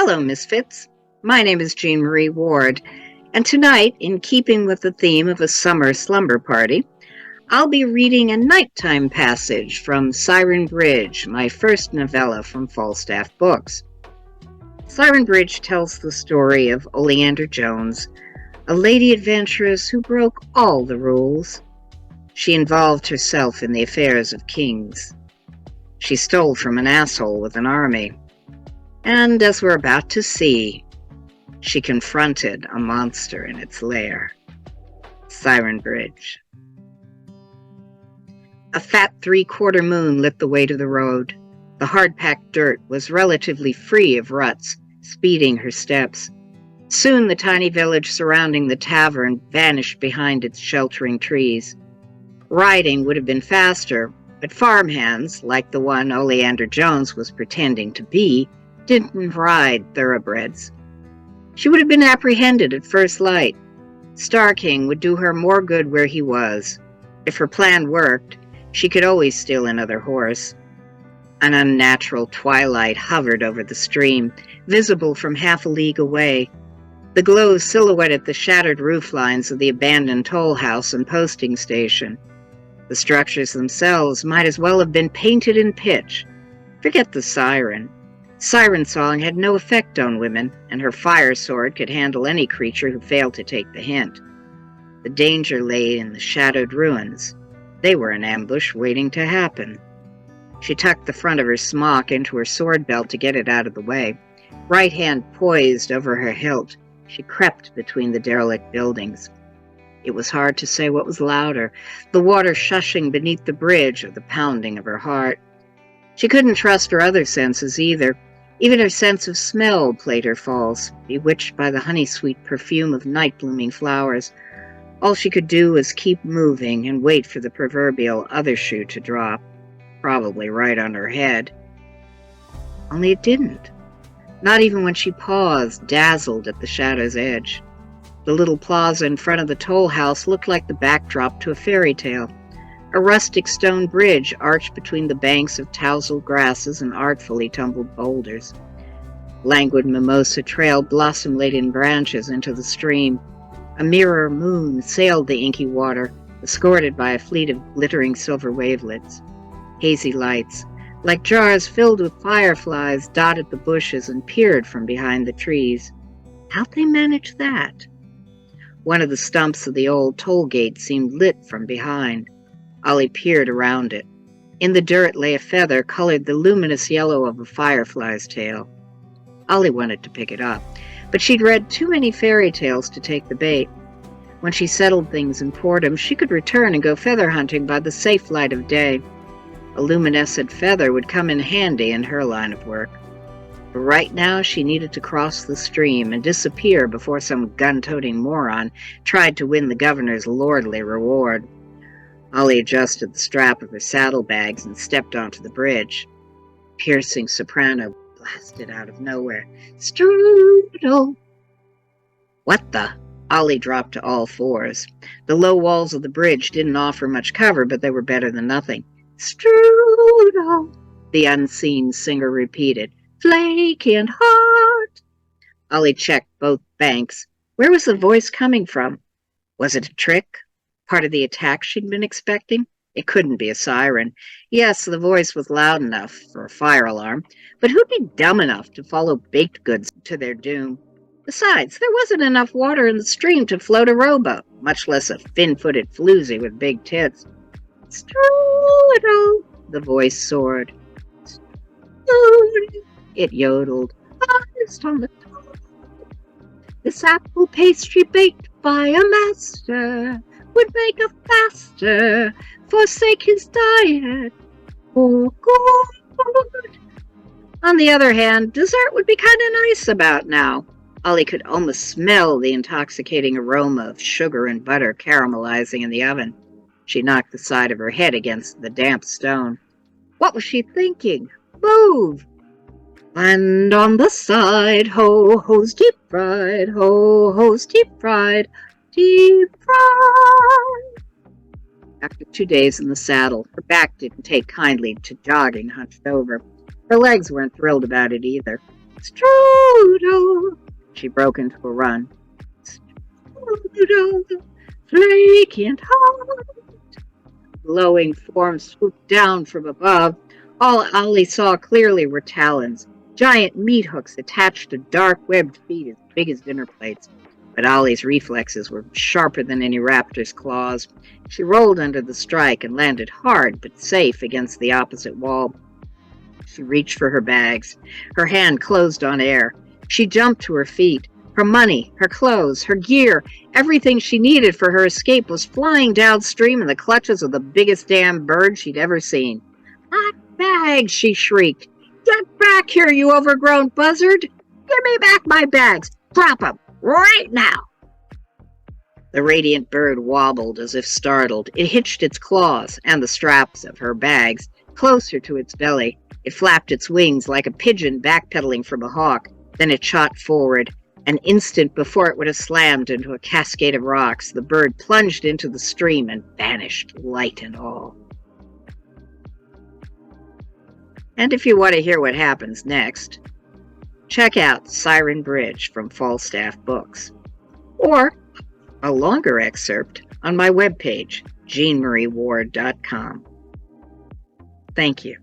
Hello, Misfits. My name is Jean Marie Ward, and tonight, in keeping with the theme of a summer slumber party, I'll be reading a nighttime passage from Siren Bridge, my first novella from Falstaff Books. Siren Bridge tells the story of Oleander Jones, a lady adventuress who broke all the rules. She involved herself in the affairs of kings. She stole from an asshole with an army. And as we're about to see, she confronted a monster in its lair. Siren Bridge. A fat three-quarter moon lit the way to the road. The hard-packed dirt was relatively free of ruts, speeding her steps. Soon the tiny village surrounding the tavern vanished behind its sheltering trees. Riding would have been faster, but farmhands, like the one Oleander Jones was pretending to be, didn't ride thoroughbreds. She would have been apprehended at first light. Star King would do her more good where he was. If her plan worked, she could always steal another horse. An unnatural twilight hovered over the stream, visible from half a league away. The glow silhouetted the shattered roof lines of the abandoned toll house and posting station. The structures themselves might as well have been painted in pitch. Forget the siren. Siren song had no effect on women, and her fire sword could handle any creature who failed to take the hint. The danger lay in the shadowed ruins. They were an ambush waiting to happen. She tucked the front of her smock into her sword belt to get it out of the way. Right hand poised over her hilt, she crept between the derelict buildings. It was hard to say what was louder, the water shushing beneath the bridge or the pounding of her heart. She couldn't trust her other senses either. Even her sense of smell played her false, bewitched by the honey-sweet perfume of night-blooming flowers. All she could do was keep moving and wait for the proverbial other shoe to drop, probably right on her head. Only it didn't. Not even when she paused, dazzled at the shadow's edge. The little plaza in front of the toll house looked like the backdrop to a fairy tale. A rustic stone bridge arched between the banks of tousled grasses and artfully tumbled boulders. Languid mimosa trailed blossom-laden branches into the stream. A mirror moon sailed the inky water, escorted by a fleet of glittering silver wavelets. Hazy lights, like jars filled with fireflies, dotted the bushes and peered from behind the trees. How'd they manage that? One of the stumps of the old toll gate seemed lit from behind. Ollie peered around it. In the dirt lay a feather colored the luminous yellow of a firefly's tail. Ollie wanted to pick it up, but she'd read too many fairy tales to take the bait. When she settled things in Portham, she could return and go feather hunting by the safe light of day. A luminescent feather would come in handy in her line of work. But right now she needed to cross the stream and disappear before some gun-toting moron tried to win the governor's lordly reward. Ollie adjusted the strap of her saddlebags and stepped onto the bridge. Piercing soprano blasted out of nowhere. Strudel! What the? Ollie dropped to all fours. The low walls of the bridge didn't offer much cover, but they were better than nothing. Strudel! The unseen singer repeated. Flaky and hard! Ollie checked both banks. Where was the voice coming from? Was it a trick? Part of the attack she'd been expecting? It couldn't be a siren. Yes, the voice was loud enough for a fire alarm, but who'd be dumb enough to follow baked goods to their doom? Besides, there wasn't enough water in the stream to float a rowboat, much less a fin-footed floozy with big tits. Strudel, the voice soared. Strudel, it yodeled. Highest on the top. This apple pastry baked by a master would make a faster, forsake his diet for good. On the other hand, dessert would be kind of nice about now. Ollie could almost smell the intoxicating aroma of sugar and butter caramelizing in the oven. She knocked the side of her head against the damp stone. What was she thinking? Move! And on the side, ho-ho's deep fried, ho-ho's deep fried, deep fried. After 2 days in the saddle, her back didn't take kindly to jogging hunched over. Her legs weren't thrilled about it either. Strudel! She broke into a run. Strudel, flaky and hard. Glowing forms swooped down from above. All Ollie saw clearly were talons, giant meat hooks attached to dark webbed feet as big as dinner plates. But Ollie's reflexes were sharper than any raptor's claws. She rolled under the strike and landed hard but safe against the opposite wall. She reached for her bags. Her hand closed on air. She jumped to her feet. Her money, her clothes, her gear, everything she needed for her escape was flying downstream in the clutches of the biggest damn bird she'd ever seen. "My bags!" she shrieked. "Get back here, you overgrown buzzard! Give me back my bags! Drop them! Right now!" The radiant bird wobbled as if startled. It hitched its claws and the straps of her bags closer to its belly. It flapped its wings like a pigeon backpedaling from a hawk. Then it shot forward. An instant before it would have slammed into a cascade of rocks, the bird plunged into the stream and vanished, light and all. And if you want to hear what happens next, check out Siren Bridge from Falstaff Books, or a longer excerpt on my webpage, JeanMarieWard.com. Thank you.